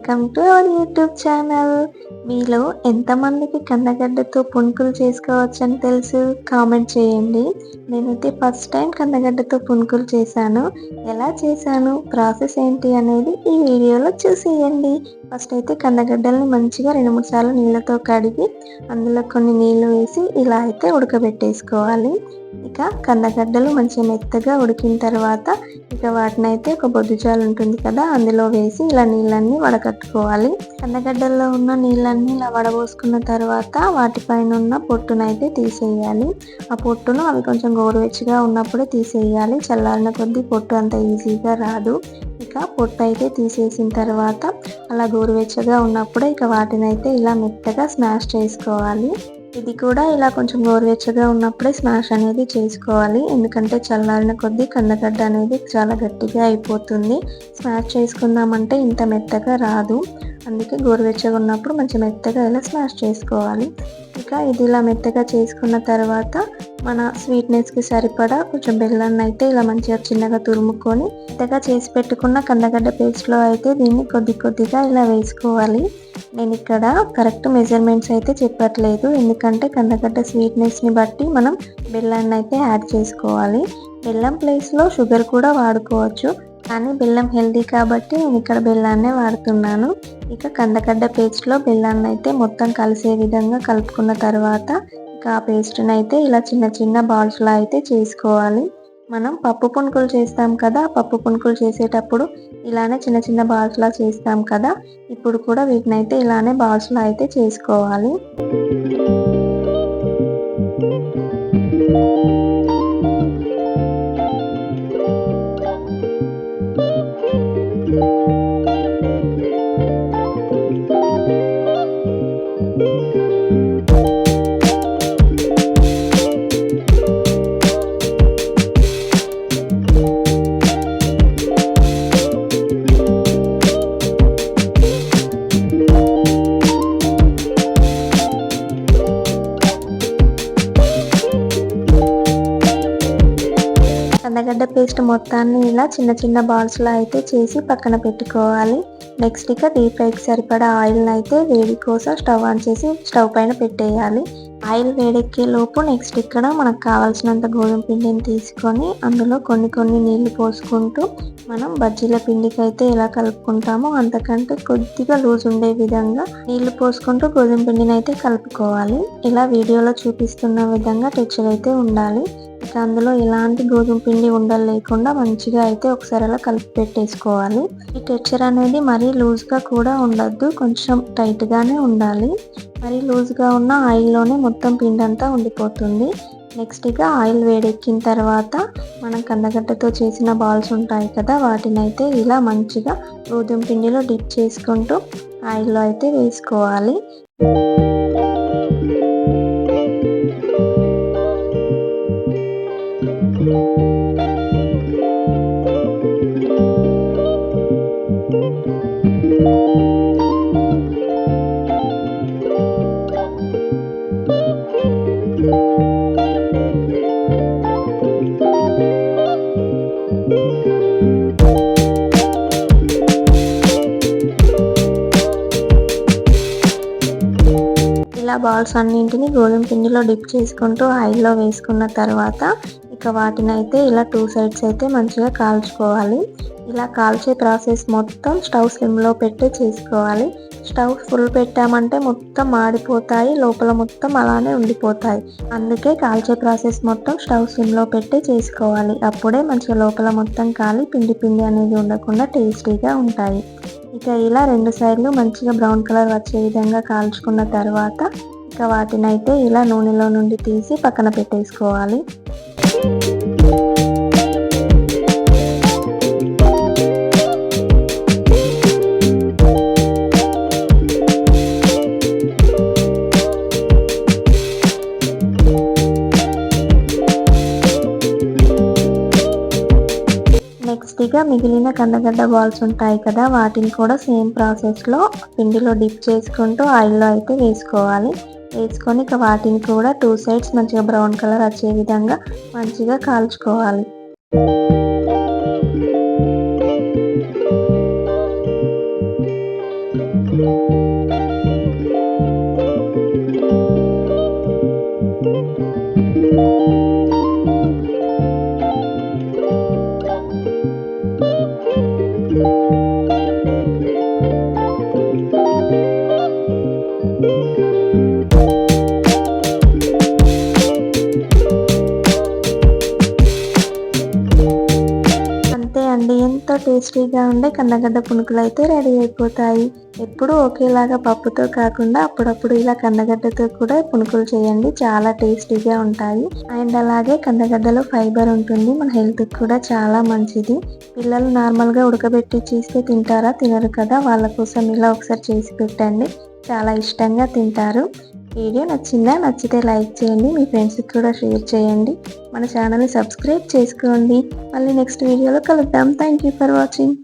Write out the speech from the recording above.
Welcome to our YouTube channel. మీలో ఎంతమందికి కందగడ్డతో పునుకులు చేసుకోవచ్చని తెలుసు? కామెంట్ చేయండి. నేనైతే ఫస్ట్ టైం కందగడ్డతో పునుకులు చేశాను. ఎలా చేశాను, ప్రాసెస్ ఏంటి అనేది ఈ వీడియోలో చూసేయండి. ఫస్ట్ అయితే కందగడ్డల్ని మంచిగా 2-3 సార్లు నీళ్ళతో కడిగి అందులో కొన్ని నీళ్లు వేసి ఇలా అయితే ఉడకబెట్టేసుకోవాలి. ఇక కందగడ్డలు మంచిగా మెత్తగా ఉడికిన తర్వాత ఇక వాటిని అయితే ఒక బొద్దుచాలు ఉంటుంది కదా, అందులో వేసి ఇలా నీళ్ళన్నీ వడకట్టుకోవాలి. కందగడ్డల్లో ఉన్న నీళ్ళన్నీ ఇలా వడబోసుకున్న తర్వాత వాటిపైన ఉన్న పొట్టునైతే తీసేయాలి. ఆ పొట్టును అవి కొంచెం గోరువెచ్చగా ఉన్నప్పుడే తీసేయాలి. చల్లారిన కొద్దీ పొట్టు అంత ఈజీగా రాదు. ఇక పొట్టు అయితే తీసేసిన తర్వాత అలా గోరువెచ్చగా ఉన్నప్పుడే ఇక వాటిని అయితే ఇలా మెత్తగా స్మాష్ చేసుకోవాలి. ఇది కూడా ఇలా కొంచెం గోరువెచ్చగా ఉన్నప్పుడే స్మాష్ అనేది చేసుకోవాలి. ఎందుకంటే చల్లారిన కొద్దీ కందగడ్డ అనేది చాలా గట్టిగా అయిపోతుంది. స్మాష్ చేసుకుందామంటే ఇంత మెత్తగా రాదు. అందుకే గోరువెచ్చగా ఉన్నప్పుడు మంచి మెత్తగా ఇలా స్మాష్ చేసుకోవాలి. ఇక ఇది ఇలా మెత్తగా చేసుకున్న తర్వాత మన స్వీట్నెస్కి సరిపడా కొంచెం బెల్లాన్ని అయితే ఇలా మంచిగా చిన్నగా తురుముకొని మెత్తగా చేసి పెట్టుకున్న కందగడ్డ పేస్ట్లో అయితే దీన్ని కొద్దిగా ఇలా వేసుకోవాలి. నేను ఇక్కడ కరెక్ట్ మెజర్మెంట్స్ అయితే చెప్పట్లేదు, ఎందుకంటే కందగడ్డ స్వీట్నెస్ని బట్టి మనం బెల్లాన్ని అయితే యాడ్ చేసుకోవాలి. బెల్లం ప్లేస్లో షుగర్ కూడా వాడుకోవచ్చు, కానీ బెల్లం హెల్దీ కాబట్టి నేను ఇక్కడ బెల్లాన్నే వాడుతున్నాను. ఇక కందగడ్డ పేస్ట్లో బెల్లాన్ని అయితే మొత్తం కలిసే విధంగా కలుపుకున్న తర్వాత ఇక ఆ పేస్ట్ని అయితే ఇలా చిన్న బాల్స్లా అయితే చేసుకోవాలి. మనం పప్పు పునుకులు చేస్తాం కదా, పప్పు పునుకులు చేసేటప్పుడు ఇలానే చిన్న బాల్స్లా చేస్తాం కదా, ఇప్పుడు కూడా వీటిని అయితే ఇలానే బాల్స్లా అయితే చేసుకోవాలి. కందగడ్డ పేస్ట్ మొత్తాన్ని ఇలా చిన్న బాల్స్లో అయితే చేసి పక్కన పెట్టుకోవాలి. నెక్స్ట్ ఇక డీప్ ఫ్రైకి సరిపడా ఆయిల్ని అయితే వేడి కోసం స్టవ్ ఆన్ చేసి స్టవ్ పైన పెట్టేయాలి. ఆయిల్ వేడెక్కే లోపు నెక్స్ట్ ఇక్కడ మనకు కావాల్సినంత గోధుమ పిండిని తీసుకొని అందులో కొన్ని నీళ్లు పోసుకుంటూ మనం బజ్జీల పిండికి అయితే ఎలా కలుపుకుంటామో అంతకంటే కొద్దిగా లూజ్ ఉండే విధంగా నీళ్లు పోసుకుంటూ గోధుమ పిండిని అయితే కలుపుకోవాలి. ఇలా వీడియోలో చూపిస్తున్న విధంగా టెక్స్చర్ అయితే ఉండాలి. ఇక అందులో ఎలాంటి గోధుమ పిండి ఉండలు లేకుండా మంచిగా అయితే ఒకసారి అలా కలిపి పెట్టేసుకోవాలి. ఈ టెక్స్చర్ అనేది మరీ లూజ్గా కూడా ఉండద్దు, కొంచెం టైట్గానే ఉండాలి. మరీ లూజ్గా ఉన్న ఆయిల్లోనే మొత్తం పిండి అంతా ఉండిపోతుంది. నెక్స్ట్ ఇక ఆయిల్ వేడెక్కిన తర్వాత మనం కందగడ్డతో చేసిన బాల్స్ ఉంటాయి కదా, వాటిని అయితే ఇలా మంచిగా గోధుమ పిండిలో డిప్ చేసుకుంటూ ఆయిల్లో అయితే వేసుకోవాలి. ఇలా బాల్స్ అన్నింటినీ గోధుమ పిండిలో డిప్ చేసుకుంటూ ఆయిల్లో వేసుకున్న తర్వాత ఇక వాటిని అయితే ఇలా 2 సైడ్స్ అయితే మంచిగా కాల్చుకోవాలి. ఇలా కాల్చే ప్రాసెస్ మొత్తం స్టవ్ స్లిమ్లో పెట్టి చేసుకోవాలి. స్టవ్ ఫుల్ పెట్టామంటే మొత్తం మాడిపోతాయి, లోపల మొత్తం అలానే ఉండిపోతాయి. అందుకే కాల్చే ప్రాసెస్ మొత్తం స్టవ్ స్లిమ్లో పెట్టి చేసుకోవాలి. అప్పుడే మంచిగా లోపల మొత్తం కాలి పిండి అనేది ఉండకుండా టేస్టీగా ఉంటాయి. ఇక ఇలా 2 సైడ్లు మంచిగా బ్రౌన్ కలర్ వచ్చే విధంగా కాల్చుకున్న తర్వాత ఇక వాటిని అయితే ఇలా నూనెలో నుండి తీసి పక్కన పెట్టేసుకోవాలి. నెక్స్ట్ ఇక మిగిలిన కందగడ్డ బాల్స్ ఉంటాయి కదా, వాటిని కూడా సేమ్ ప్రాసెస్లో పిండిలో డిప్ చేసుకుంటూ ఆయిల్లో అయితే వేసుకోవాలి. వేసుకొని ఇక వాటిని కూడా 2 సైడ్స్ మంచిగా బ్రౌన్ కలర్ వచ్చే విధంగా మంచిగా కాల్చుకోవాలి. టేస్టీగా ఉండే కందగడ్డ పునుకులు అయితే రెడీ అయిపోతాయి. ఎప్పుడూ ఒకేలాగా పప్పుతో కాకుండా అప్పుడప్పుడు ఇలా కందగడ్డతో కూడా పునుకులు చేయండి, చాలా టేస్టీగా ఉంటాయి. అండ్ అలాగే కందగడ్డలో ఫైబర్ ఉంటుంది, మన హెల్త్కి కూడా చాలా మంచిది. పిల్లలు నార్మల్గా ఉడకబెట్టి చేస్తే తింటారా? తినరు కదా, వాళ్ళ కోసం ఇలా ఒకసారి చేసి పెట్టండి, చాలా ఇష్టంగా తింటారు. వీడియో నచ్చిందా? నచ్చితే లైక్ చేయండి, మీ ఫ్రెండ్స్కి కూడా షేర్ చేయండి. మన ఛానల్ని సబ్స్క్రైబ్ చేసుకోండి. మళ్ళీ నెక్స్ట్ వీడియోలో కలుద్దాం. Thank you for watching.